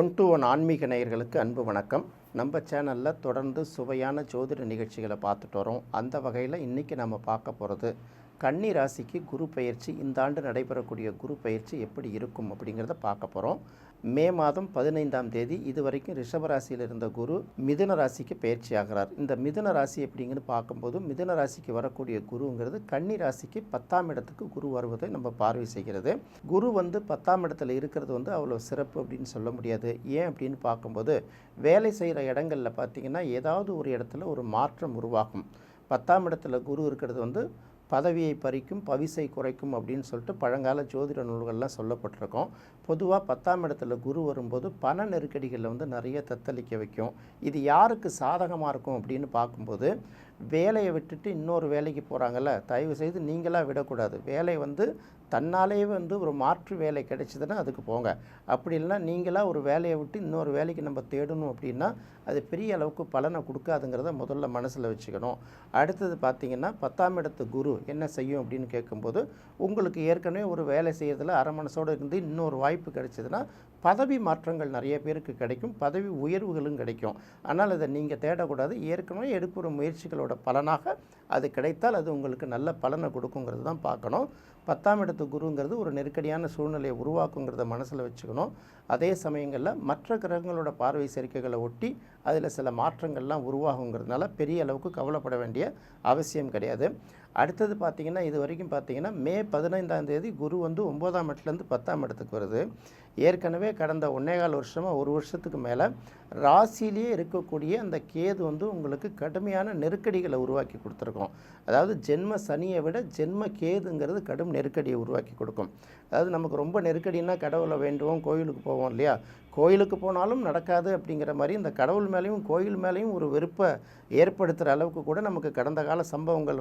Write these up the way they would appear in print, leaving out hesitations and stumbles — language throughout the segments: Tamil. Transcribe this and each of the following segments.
ஒன் டு ஒன் ஆன்மீக நேயர்களுக்கு அன்பு வணக்கம். நம்ம சேனலில் தொடர்ந்து சுவையான ஜோதிட நிகழ்ச்சிகளை பார்த்துட்டு வரோம். அந்த வகையில் இன்றைக்கி நம்ம பார்க்க போகிறது கன்னி ராசிக்கு குரு பயிற்சி. இந்த ஆண்டு நடைபெறக்கூடிய குரு பயிற்சி எப்படி இருக்கும் அப்படிங்கிறத பார்க்க போகிறோம். மே மாதம் 15ஆம் தேதி இதுவரைக்கும் ரிஷபராசியில் இருந்த குரு மிதுன ராசிக்கு பயிற்சி ஆகிறார். இந்த மிதுன ராசி எப்படிங்கன்னு பார்க்கும்போது மிதுன ராசிக்கு வரக்கூடிய குருங்கிறது கன்னி ராசிக்கு 10ஆம் இடத்துக்கு குரு வருவதை நம்ம பார்வை செய்கிறது. குரு 10ஆம் இடத்துல இருக்கிறது அவ்வளோ சிறப்பு அப்படின்னு சொல்ல முடியாது. ஏன் அப்படின்னு பார்க்கும்போது வேலை செய்கிற இடங்களில் பார்த்திங்கன்னா ஏதாவது ஒரு இடத்துல ஒரு மாற்றம் உருவாகும். 10ஆம் இடத்துல குரு இருக்கிறது பதவியை பறிக்கும், பவிசை குறைக்கும் அப்படின்னு சொல்லிட்டு பழங்கால ஜோதிட நூல்கள்லாம் சொல்லப்பட்டிருக்கோம். பொதுவாக 10ஆம் இடத்துல குரு வரும்போது பண நெருக்கடிகளில் நிறைய தத்தளிக்க வைக்கும். இது யாருக்கு சாதகமாக இருக்கும் அப்படின்னு பார்க்கும்போது வேலையை விட்டுட்டு இன்னொரு வேலைக்கு போகிறாங்கல்ல, தயவு செய்து நீங்களாக விடக்கூடாது. வேலை தன்னாலேயே ஒரு மாற்று வேலை கிடைச்சிதுன்னா அதுக்கு போங்க. அப்படி இல்லைன்னா நீங்களாக ஒரு வேலையை விட்டு இன்னொரு வேலைக்கு நம்ம தேடணும் அப்படின்னா அது பெரிய அளவுக்கு பலனை கொடுக்காதுங்கிறத முதல்ல மனசில் வச்சுக்கணும். அடுத்தது பார்த்திங்கன்னா 10ஆம் இடத்து குரு என்ன செய்யும் அப்படின்னு கேட்கும்போது உங்களுக்கு ஏற்கனவே ஒரு வேலை செய்கிறதுல அரை மனசோடு இருந்து இன்னொரு வாய்ப்பு கிடைச்சதுன்னா பதவி மாற்றங்கள் நிறைய பேருக்கு கிடைக்கும், பதவி உயர்வுகளும் கிடைக்கும். ஆனால் அதை நீங்கள் தேடக்கூடாது. ஏற்கனவே எடுக்கிற முயற்சிகளோட பலனாக அது கிடைத்தால் அது உங்களுக்கு நல்ல பலனை கொடுக்குங்கிறது தான் பார்க்கணும். 10ஆம் இடத்து குருங்கிறது ஒரு நெருக்கடியான சூழ்நிலையை உருவாக்குங்கிறத மனசில் வச்சுக்கணும். அதே சமயங்களில் மற்ற கிரகங்களோட பார்வை சேர்க்கைகளை ஒட்டி அதில் சில மாற்றங்கள்லாம் உருவாகுங்கிறதுனால பெரிய அளவுக்கு கவலைப்பட வேண்டிய அவசியம் கிடையாது. அடுத்தது பார்த்திங்கன்னா இது வரைக்கும் பார்த்திங்கன்னா மே 15ஆம் தேதி குரு 9ஆம் இடத்துலேருந்து 10ஆம் இடத்துக்கு வருது. ஏற்கனவே கடந்த 1.25 வருஷமாக ஒரு வருஷத்துக்கு மேலே ராசியிலேயே இருக்கக்கூடிய அந்த கேது உங்களுக்கு கடுமையான நெருக்கடிகளை உருவாக்கி கொடுத்துருக்கோம். அதாவது ஜென்ம சனியை விட ஜென்ம கேதுங்கிறது கடும் நெருக்கடியை உருவாக்கி கொடுக்கும். அதாவது நமக்கு ரொம்ப நெருக்கடினா கடவுளை வேண்டுவோம், கோயிலுக்கு போவோம் இல்லையா, கோயிலுக்கு போனாலும் நடக்காது அப்படிங்கிற மாதிரி இந்த கடவுள் மேலேயும் கோயில் மேலேயும் ஒரு வெறுப்பை ஏற்படுத்துகிற அளவுக்கு கூட நமக்கு கடந்த கால சம்பவங்கள்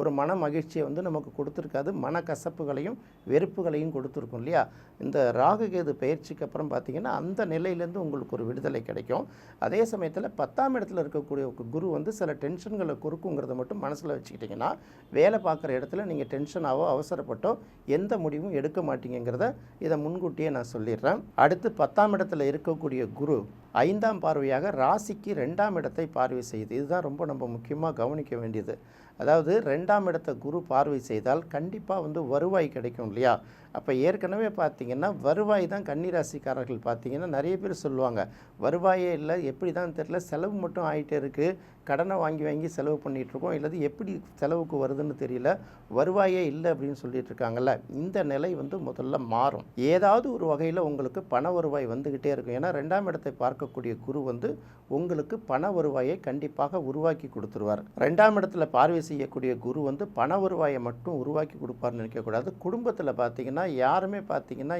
ஒரு மன மகிழ்ச்சியை நமக்கு கொடுத்துருக்காது. மன கசப்புகளையும் வெறுப்புகளையும் கொடுத்துருக்கும் இல்லையா. இந்த ராகு கேது பயிற்சிக்கு அப்புறம் பார்த்திங்கன்னா அந்த நிலையிலேருந்து உங்களுக்கு ஒரு விடுதலை கிடைக்கும். அதே சமயத்தில் 10ஆம் இடத்துல இருக்கக்கூடிய குரு சில டென்ஷன்களை கொடுக்குங்கிறத மட்டும் மனசில் வச்சுக்கிட்டிங்கன்னா வேலை பார்க்குற இடத்துல நீங்கள் டென்ஷனாவோ அவசரப்பட்டோ எந்த முடிவும் எடுக்க மாட்டீங்கிறத இதை முன்கூட்டியே நான் சொல்லிடுறேன். அடுத்து 10ஆம் இடத்துல இருக்கக்கூடிய குரு 5ஆம் பார்வையாக ராசிக்கு 2ஆம் இடத்தை பார்வை செய்யுது. இதுதான் ரொம்ப நம்ம முக்கியமாக கவனிக்க வேண்டியது. அதாவது 2ஆம் இடத்தை குரு பார்வை செய்தால் கண்டிப்பாக வருவாய் கிடைக்கும் இல்லையா. அப்போ ஏற்கனவே பார்த்திங்கன்னா வருவாய் தான் கன்னிராசிக்காரர்கள் பார்த்திங்கன்னா நிறைய பேர் சொல்லுவாங்க வருவாயே இல்லை, எப்படி தான் தெரியல, செலவு மட்டும் ஆகிட்டே இருக்குது, கடனை வாங்கி வாங்கி செலவு பண்ணிகிட்ருக்கோம், இல்லது எப்படி செலவுக்கு வருதுன்னு தெரியல, வருவாயே இல்லை அப்படின்னு சொல்லிட்டு இருக்காங்கல்ல. இந்த நிலை முதல்ல மாறும். ஏதாவது ஒரு வகையில் உங்களுக்கு பண வருவாய் வந்துக்கிட்டே இருக்கும். ஏன்னா 2ஆம் இடத்தை பார்க்கக்கூடிய குரு உங்களுக்கு பண வருவாயை கண்டிப்பாக உருவாக்கி கொடுத்துருவார். 2ஆம் இடத்துல பார்வை செய்யக்கூடிய குரு பண வருவாயை மட்டும் உருவாக்கி கொடுப்பார்னு நினைக்கக்கூடாது. குடும்பத்தில் பார்த்திங்கன்னா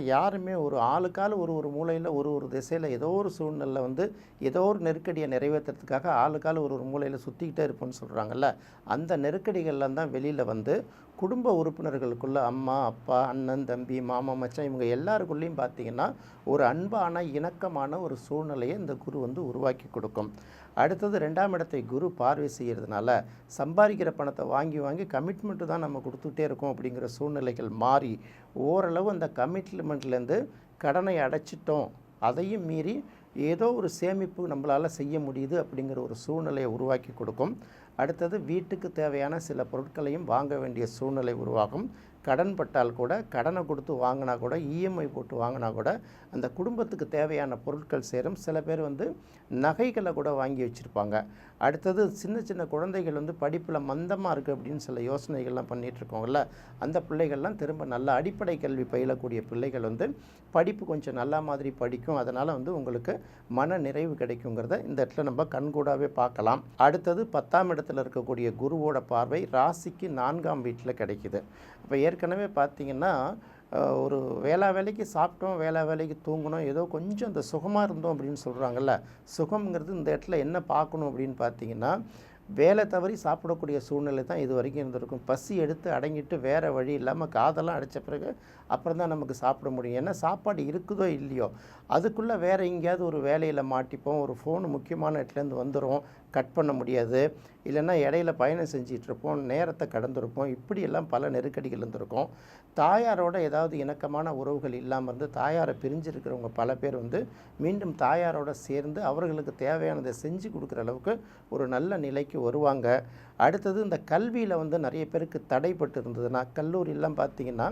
யாருமே ஒரு ஆளுக்கால ஒரு மூலையில் ஒரு திசையில் ஏதோ ஒரு சூழ்நிலை ஏதோ ஒரு நெருக்கடியை நிறைவேற்றுறதுக்காக ஆளுக்கால ஒரு மூலையில் சுற்றிக்கிட்டே இருப்போம்னு சொல்கிறாங்கல்ல. அந்த நெருக்கடிகள்லாம் தான் வெளியில் குடும்ப உறுப்பினர்களுக்குள்ள அம்மா, அப்பா, அண்ணன், தம்பி, மாமா, மச்சான் இவங்க எல்லாருக்குள்ளேயும் பார்த்திங்கன்னா ஒரு அன்பான இணக்கமான ஒரு சூழ்நிலையை இந்த குரு உருவாக்கி கொடுக்கும். அடுத்தது 2ஆம் இடத்தை குரு பார்வை செய்கிறதுனால சம்பாதிக்கிற பணத்தை வாங்கி வாங்கி கமிட்மெண்ட்டு தான் நம்ம கொடுத்துட்டே இருக்கோம் அப்படிங்கிற சூழ்நிலைகள் மாறி ஓரளவு அந்த கமிட்மெண்ட்லேருந்து கடனை அடைச்சிட்டோம், அதையும் மீறி ஏதோ ஒரு சேமிப்பு நம்மளால் செய்ய முடியுது அப்படிங்கிற ஒரு சூழ்நிலையை உருவாக்கி கொடுக்கும். அடுத்தது வீட்டுக்கு தேவையான சில பொருட்களையும் வாங்க வேண்டிய சூழ்நிலை உருவாகும். கடன் பட்டால் கூட கடனை கொடுத்து வாங்கினா கூட இஎம்ஐ போட்டு வாங்கினா கூட அந்த குடும்பத்துக்கு தேவையான பொருட்கள் சேரும். சில பேர் நகைகளை கூட வாங்கி வச்சுருப்பாங்க. அடுத்தது சின்ன சின்ன குழந்தைகள் படிப்பில் மந்தமாக இருக்குது அப்படின்னு சில யோசனைகள்லாம் பண்ணிகிட்ருக்கோங்கள்ல, அந்த பிள்ளைகள்லாம் திரும்ப நல்ல அடிப்படை கல்வி பயிலக்கூடிய பிள்ளைகள் படிப்பு கொஞ்சம் நல்லா மாதிரி படிக்கும். அதனால் உங்களுக்கு மன நிறைவு கிடைக்குங்கிறத இந்த இடத்துல நம்ம கண்கூடாவே பார்க்கலாம். அடுத்தது 10ஆம் இடத்துல இருக்கக்கூடிய குருவோட பார்வை ராசிக்கு 4ஆம் வீட்டில் கிடைக்குது. அப்போ ஏற்கனவே பார்த்திங்கன்னா ஒரு வேலைக்கு சாப்பிட்டோம், வேலைக்கு தூங்கணும், ஏதோ கொஞ்சம் அந்த சுகமாக இருந்தோம் அப்படின்னு சொல்கிறாங்கல்ல. சுகம்ங்கிறது இந்த இடத்துல என்ன பார்க்கணும் அப்படின்னு பார்த்திங்கன்னா வேலை தவறி சாப்பிடக்கூடிய சூழ்நிலை தான் இது வரைக்கும் இருந்திருக்கும். பசி எடுத்து அடங்கிட்டு வேறு வழி இல்லாமல் காதெல்லாம் அடைச்ச பிறகு அப்புறம் தான் நமக்கு சாப்பிட முடியும். ஏன்னா சாப்பாடு இருக்குதோ இல்லையோ அதுக்குள்ளே வேறு எங்கேயாவது ஒரு வேலையில் மாட்டிப்போம், ஒரு ஃபோனு முக்கியமான இடத்துலேருந்து வந்துடும், கட் பண்ண முடியாது, இல்லைன்னா இடையில பயணம் செஞ்சிட்ருப்போம், நேரத்தை கடந்திருப்போம், இப்படியெல்லாம் பல நெருக்கடிகள் இருந்திருக்கும். தாயாரோட ஏதாவது இணக்கமான உறவுகள் இல்லாமல் இருந்து தாயாரை பிரிஞ்சிருக்கிறவங்க பல பேர் வந்து மீண்டும் தாயாரோட சேர்ந்து அவர்களுக்கு தேவையானதை செஞ்சு கொடுக்குற அளவுக்கு ஒரு நல்ல நிலைக்கு வருவாங்க. அடுத்தது இந்த கல்வியில் வந்து நிறைய பேருக்கு தடைப்பட்டு இருந்ததுன்னா, கல்லூரியெல்லாம் பார்த்திங்கன்னா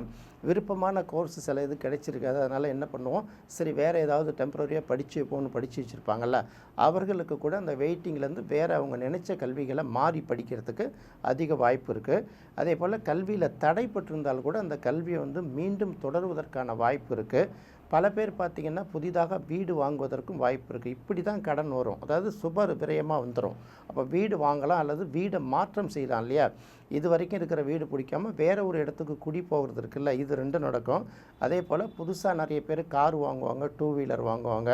விருப்பமான கோர்ஸ் சில இது கிடைச்சிருக்காது. அதனால் என்ன பண்ணுவோம், சரி வேறு ஏதாவது டெம்பரரியாக படித்து வைப்போம்னு படித்து வச்சுருப்பாங்கள்ல, அவர்களுக்கு கூட அந்த வெயிட்டிங்லேருந்து வேறு அவங்க நினச்ச கல்விகளை மாறி படிக்கிறதுக்கு அதிக வாய்ப்பு இருக்குது. அதே போல் கல்வியில் தடைப்பட்டிருந்தால் கூட அந்த கல்வியை வந்து மீண்டும் தொடருவதற்கான வாய்ப்பு இருக்குது. பல பேர் பார்த்திங்கன்னா புதிதாக வீடு வாங்குவதற்கும் வாய்ப்பு இருக்குது. இப்படி தான் கடன் வரும், அதாவது சுப விரயமாக வந்துடும். அப்போ வீடு வாங்கலாம் அல்லது வீடை மாற்றம் செய்யலாம் இல்லையா. இது வரைக்கும் இருக்கிற வீடு பிடிக்காமல் வேறு ஒரு இடத்துக்கு குடி போகிறது இருக்குல்ல, இது ரெண்டும் நடக்கும். அதே போல் புதுசாக நிறைய பேர் கார் வாங்குவாங்க, 2 வீலர் வாங்குவாங்க.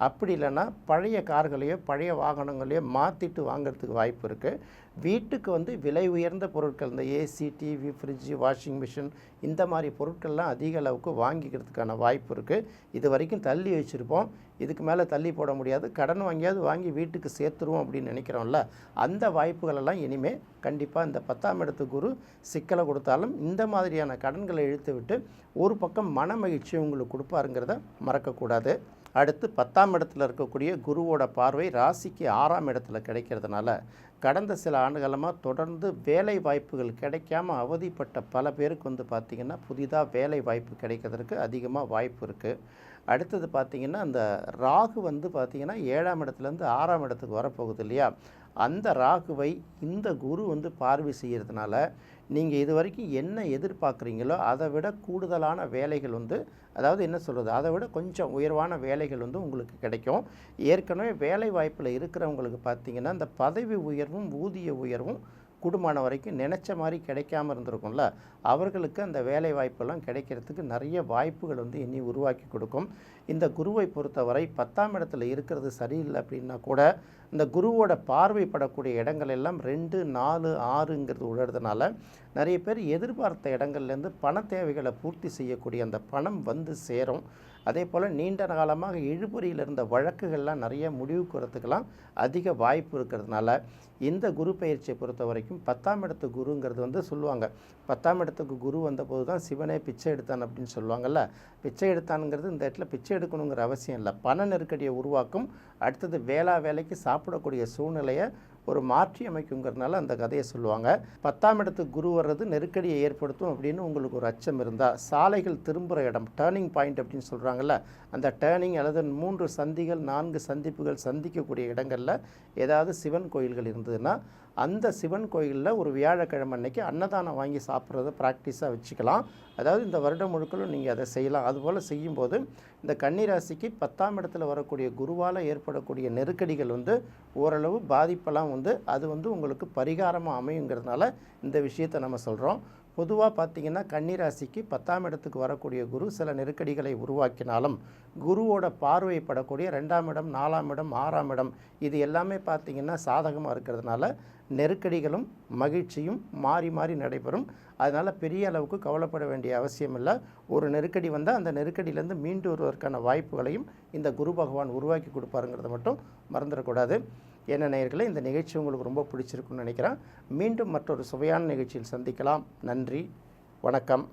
அப்படி இல்லைன்னா பழைய கார்களையோ பழைய வாகனங்களையோ மாற்றிட்டு வாங்கிறதுக்கு வாய்ப்பு இருக்குது. வீட்டுக்கு வந்து விலை உயர்ந்த பொருட்கள், இந்த AC, TV, fridge, washing machine, இந்த மாதிரி பொருட்கள்லாம் அதிக அளவுக்கு வாங்கிக்கிறதுக்கான வாய்ப்பு இருக்குது. இது வரைக்கும் தள்ளி வச்சுருப்போம், இதுக்கு மேலே தள்ளி போட முடியாது, கடன் வாங்கியாவது வாங்கி வீட்டுக்கு சேர்த்துருவோம் அப்படின்னு நினைக்கிறோம்ல, அந்த வாய்ப்புகளெல்லாம் இனிமேல் கண்டிப்பாக இந்த 10ஆம் இடத்து குரு சிக்கலை கொடுத்தாலும் இந்த மாதிரியான கடன்களை இழுத்து விட்டு ஒரு பக்கம் மன மகிழ்ச்சி உங்களுக்கு கொடுப்பாருங்கிறத மறக்கக்கூடாது. அடுத்து 10ஆம் இடத்துல இருக்கக்கூடிய குருவோட பார்வை ராசிக்கு 6ஆம் இடத்துல கிடைக்கிறதுனால கடந்த சில ஆண்டுகாலமாக தொடர்ந்து வேலை வாய்ப்புகள் கிடைக்காம அவதிப்பட்ட பல பேருக்கு வந்து பார்த்திங்கன்னா புதிதாக வேலை வாய்ப்பு கிடைக்கிறதுக்கு அதிகமாக வாய்ப்பு இருக்குது. அடுத்தது பார்த்திங்கன்னா அந்த ராகு வந்து பார்த்திங்கன்னா 7ஆம் இடத்துலேருந்து 6ஆம் இடத்துக்கு வரப்போகுது இல்லையா, அந்த ராகுவை இந்த குரு வந்து பார்வை செய்கிறதுனால நீங்கள் இது வரைக்கும் என்ன எதிர்பார்க்குறீங்களோ அதை விட கூடுதலான வேலைகள் வந்து, அதாவது என்ன சொல்கிறது, அதை விட கொஞ்சம் உயர்வான வேலைகள் வந்து உங்களுக்கு கிடைக்கும். ஏற்கனவே வேலை வாய்ப்பில் இருக்கிறவங்களுக்கு பார்த்திங்கன்னா இந்த பதவி உயர்வும் ஊதிய உயர்வும் கூடுமான வரைக்கும் நினச்ச மாதிரி கிடைக்காமல் இருந்திருக்கும்ல, அவர்களுக்கு அந்த வேலை வாய்ப்பெல்லாம் கிடைக்கிறதுக்கு நிறைய வாய்ப்புகள் வந்து இனி உருவாக்கி கொடுக்கும். இந்த குருவை பொறுத்தவரை 10ஆம் இடத்துல இருக்கிறது சரியில்லை அப்படின்னா கூட இந்த குருவோட பார்வைப்படக்கூடிய இடங்கள் எல்லாம் 2, 4, 6ங்கிறது உழறதுனால நிறைய பேர் எதிர்பார்த்த இடங்கள்லேருந்து பண தேவைகளை பூர்த்தி செய்யக்கூடிய அந்த பணம் வந்து சேரும். அதே போல் நீண்ட காலமாக இழுபறியில் இருந்த வழக்குகள்லாம் நிறைய முடிவுக்கு வரத்துக்கெல்லாம் அதிக வாய்ப்பு இருக்கிறதுனால இந்த குரு பயிற்சியை பொறுத்த வரைக்கும் 10ஆம் இடத்து குருங்கிறது வந்து சொல்லுவாங்க, 10ஆம் இடத்துக்கு குரு வந்தபோது தான் சிவனே பிச்சை எடுத்தான் அப்படின்னு சொல்லுவாங்கள்ல. பிச்சை எடுத்தானுங்கிறது இந்த இடத்துல பிச்சை எடுக்கணுங்கிற அவசியம் இல்லை, பண நெருக்கடியை உருவாக்கும். அடுத்தது வேலைக்கு சாப்பிடக்கூடிய சூழ்நிலையை ஒரு மாற்றி அமைக்குங்கிறதுனால அந்த கதையை சொல்லுவாங்க. 10ஆம் இடத்துக்கு குரு வர்றது நெருக்கடியை ஏற்படுத்தும் அப்படின்னு உங்களுக்கு ஒரு அச்சம் இருந்தால், சாலைகள் திரும்புகிற இடம், டேர்னிங் பாயிண்ட் அப்படின்னு சொல்கிறாங்கல்ல, அந்த டேர்னிங் அல்லது 3 சந்திகள் 4 சந்திப்புகள் சந்திக்கக்கூடிய இடங்களில் ஏதாவது சிவன் கோயில்கள் இருந்ததுன்னா அந்த சிவன் கோயிலில் ஒரு வியாழக்கிழமை அன்னைக்கு அன்னதானம் வாங்கி சாப்பிட்றத ப்ராக்டிஸாக வச்சுக்கலாம். அதாவது இந்த வருடம் முழுக்களும் நீங்கள் அதை செய்யலாம். அதுபோல் செய்யும்போது இந்த கன்னிராசிக்கு 10ஆம் இடத்துல வரக்கூடிய குருவால் ஏற்படக்கூடிய நெருக்கடிகள் வந்து ஓரளவு பாதிப்பெல்லாம் வந்து அது வந்து உங்களுக்கு பரிகாரமாக அமையுங்கிறதுனால இந்த விஷயத்தை நம்ம சொல்கிறோம். பொதுவாக பார்த்திங்கன்னா கன்னிராசிக்கு 10ஆம் இடத்துக்கு வரக்கூடிய குரு சில நெருக்கடிகளை உருவாக்கினாலும் குருவோட பார்வைப்படக்கூடிய 2ஆம் இடம், 4ஆம் இடம், 6ஆம் இடம் இது எல்லாமே பார்த்திங்கன்னா சாதகமாக இருக்கிறதுனால நெருக்கடிகளும் மகிழ்ச்சியும் மாறி மாறி நடைபெறும். அதனால் பெரிய அளவுக்கு கவலைப்பட வேண்டிய அவசியம் இல்லை. ஒரு நெருக்கடி வந்தால் அந்த நெருக்கடியிலேருந்து மீண்டு வருவதற்கான வாய்ப்புகளையும் இந்த குரு பகவான் உருவாக்கி கொடுப்பாருங்கிறத மட்டும் மறந்துடக்கூடாது. என்ன நேயர்களே, இந்த நிகழ்ச்சி உங்களுக்கு ரொம்ப பிடிச்சிருக்குன்னு நினைக்கிறேன். மீண்டும் மற்றொரு சுவையான நிகழ்ச்சியில் சந்திக்கலாம். நன்றி, வணக்கம்.